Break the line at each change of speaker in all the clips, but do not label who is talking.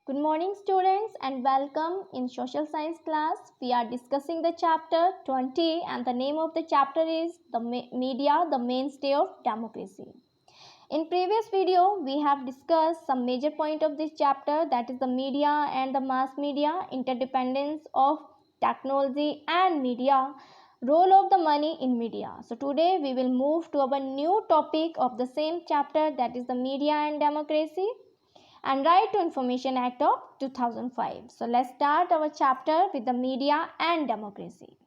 Good morning students and welcome in social science class. We are discussing the chapter 20 and the name of the chapter is the media, the mainstay of democracy. In previous video, we have discussed some major point of this chapter, that is the media and the mass media, interdependence of technology and media, role of the money in media. So today we will move to our new topic of the same chapter, that is the media and democracy and Right to Information Act of 2005. So let's start our chapter with the media and democracy.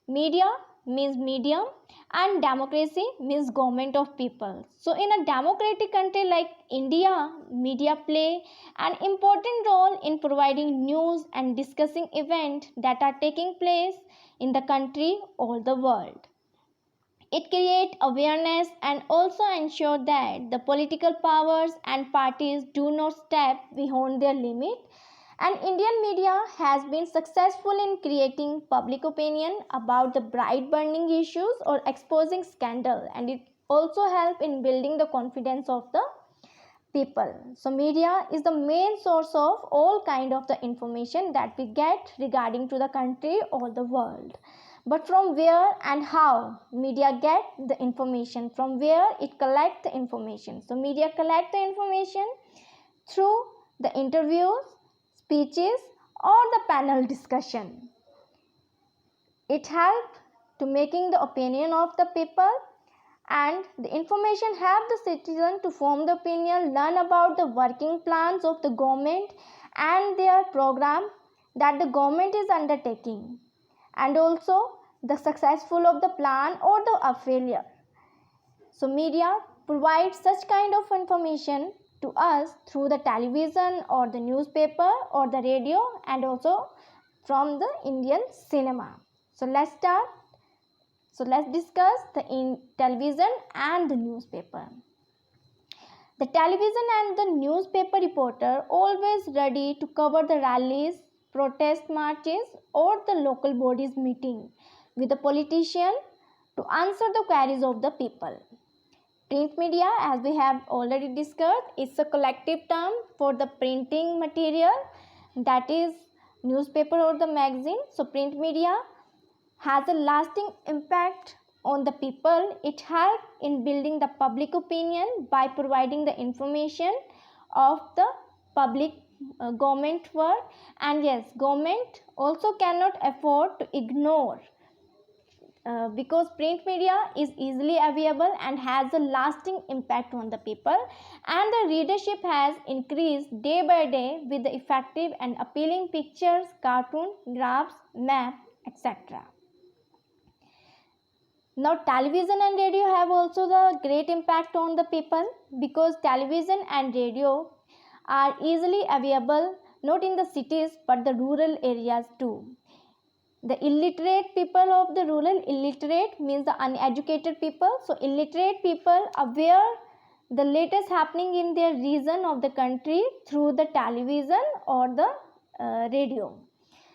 Media means medium and democracy means government of people. So in a democratic country like India, media play an important role in providing news and discussing events that are taking place in the country or the world. It creates awareness and also ensure that the political powers and parties do not step beyond their limit. And Indian media has been successful in creating public opinion about the bright burning issues or exposing scandal, and it also helps in building the confidence of the people. So media is the main source of all kind of the information that we get regarding to the country or the world. But from where and how media get the information, from where it collect the information? So media collect the information through the interviews, speeches or the panel discussion. It helps to making the opinion of the people, and the information help the citizen to form the opinion, learn about the working plans of the government and their program that the government is undertaking, and also the successful of the plan or the failure. So media provides such kind of information to us through the television or the newspaper or the radio and also from the Indian cinema. So let's start. So let's discuss the television and the newspaper. The television and the newspaper reporter always ready to cover the rallies, protest marches or the local bodies meeting with the politician to answer the queries of the people. Print media, as we have already discussed, is a collective term for the printing material, that is newspaper or the magazine. So print media has a lasting impact on the people. It helps in building the public opinion by providing the information of the public government work. And yes, government also cannot afford to ignore because print media is easily available and has a lasting impact on the people, and the readership has increased day by day with the effective and appealing pictures, cartoon, graphs, map, etc. Now television and radio have also the great impact on the people, because television and radio are easily available not in the cities but the rural areas too. The illiterate people of the rural, illiterate means the uneducated people, so illiterate people aware the latest happening in their region of the country through the television or the radio.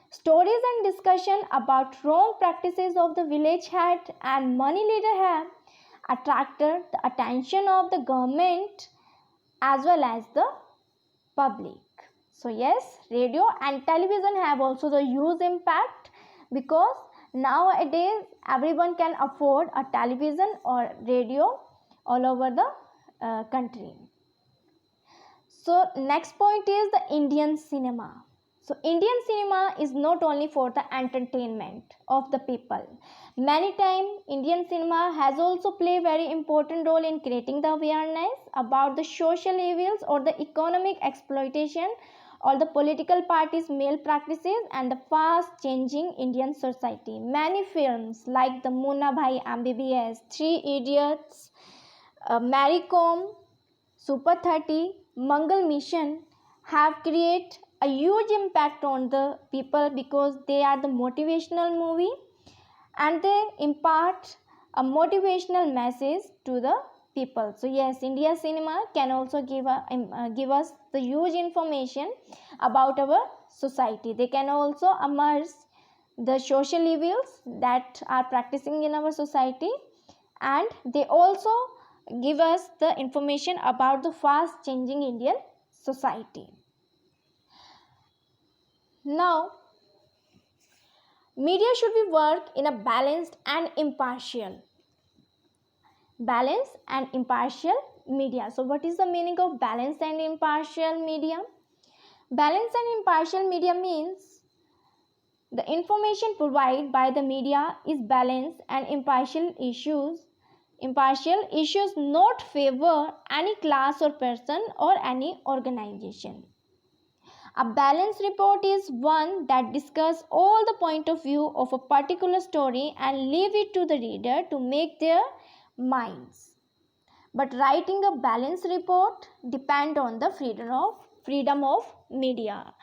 Stories and discussion about wrong practices of the village head and money leader have attracted the attention of the government as well as the public. So yes, radio and television have also the huge impact, because nowadays everyone can afford a television or radio all over the country. So next point is the Indian cinema. So Indian cinema is not only for the entertainment of the people. Many times Indian cinema has also played very important role in creating the awareness about the social evils or the economic exploitation or the political parties' malpractices and the fast changing Indian society. Many films like the Munna Bhai MBBS, Three Idiots, Mary Kom, Super 30, Mangal Mission have created a huge impact on the people, because they are the motivational movie and they impart a motivational message to the people. So yes, India cinema can also give us the huge information about our society. They can also immerse the social evils that are practicing in our society, and they also give us the information about the fast changing Indian society. Now, media should be work in a balanced and impartial. Balanced and impartial media. So what is the meaning of balanced and impartial media? Balanced and impartial media means the information provided by the media is balanced and impartial issues not favor any class or person or any organization. A balanced report is one that discusses all the point of view of a particular story and leave it to the reader to make their minds. But writing a balanced report depends on the freedom of media.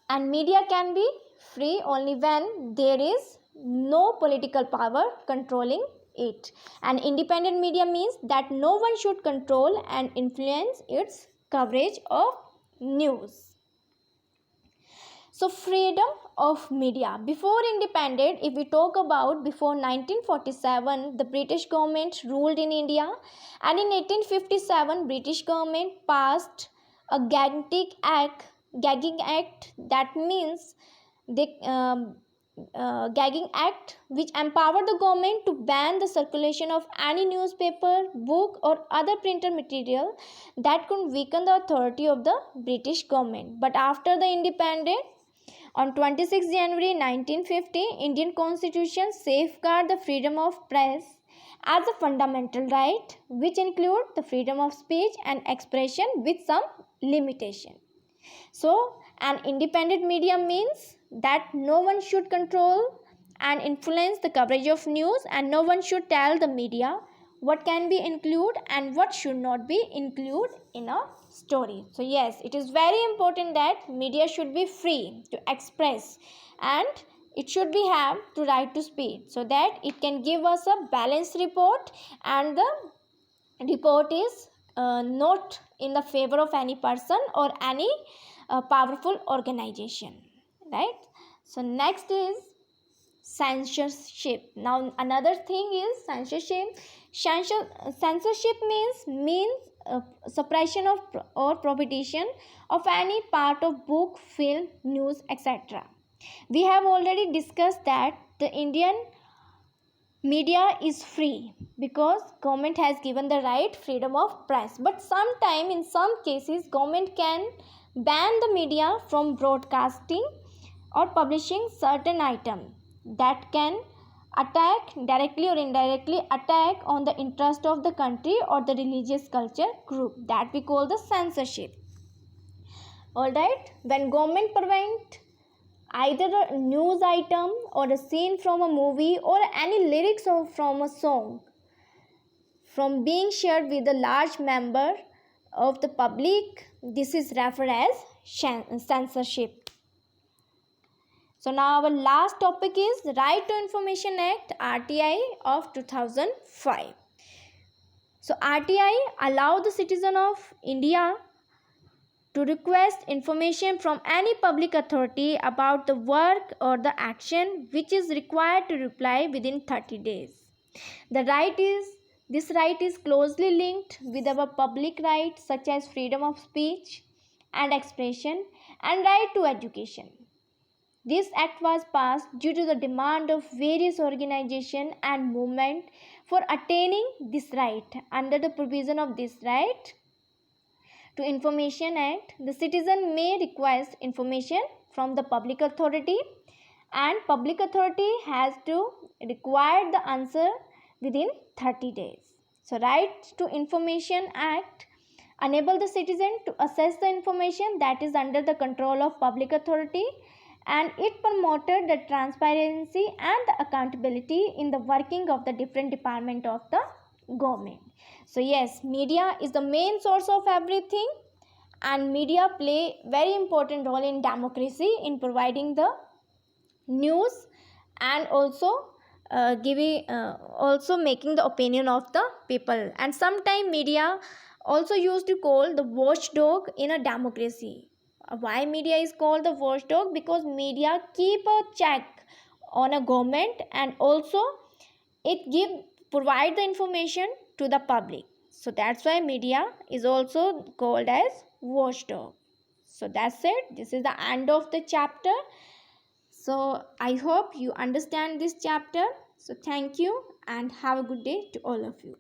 And media can be free only when there is no political power controlling it. And independent media means that no one should control and influence its coverage of news. So freedom of media. Before independent, if we talk about before 1947, the British government ruled in India, and in 1857, British government passed a gagging act, that means the gagging act which empowered the government to ban the circulation of any newspaper, book or other printed material that could weaken the authority of the British government. But after the independence, on 26 January 1950, Indian Constitution safeguard the freedom of press as a fundamental right, which include the freedom of speech and expression with some limitation. So, an independent media means that no one should control and influence the coverage of news, and no one should tell the media what can be included and what should not be included in a story. So yes, it is very important that media should be free to express, and it should be have to right to speak, so that it can give us a balanced report, and the report is not in the favor of any person or any powerful organization, right? So next is censorship. Now another thing is censorship. Censorship means suppression of or prohibition of any part of book, film, news, etc. We have already discussed that the Indian media is free because government has given the right freedom of press, but sometime in some cases government can ban the media from broadcasting or publishing certain item that can attack directly or indirectly attack on the interest of the country or the religious culture group, that we call the censorship. All right, when government prevent either a news item or a scene from a movie or any lyrics from a song from being shared with a large member of the public, this is referred as censorship. So now our last topic is Right to Information Act RTI of 2005. So RTI allow the citizen of India to request information from any public authority about the work or the action which is required to reply within 30 days. This right is closely linked with our public rights such as freedom of speech and expression and right to education. This act was passed due to the demand of various organizations and movements for attaining this right. Under the provision of this right to Information Act, the citizen may request information from the public authority, and public authority has to require the answer within 30 days. So Right to Information Act enable the citizen to access the information that is under the control of public authority, and it promoted the transparency and the accountability in the working of the different department of the government. So yes, media is the main source of everything, and media play very important role in democracy in providing the news and also also making the opinion of the people. And sometimes media also used to call the watchdog in a democracy. Why media is called the watchdog? Because media keep a check on a government, and also it provide the information to the public. So that's why media is also called as watchdog. So that's it. This is the end of the chapter. So I hope you understand this chapter. So thank you and have a good day to all of you.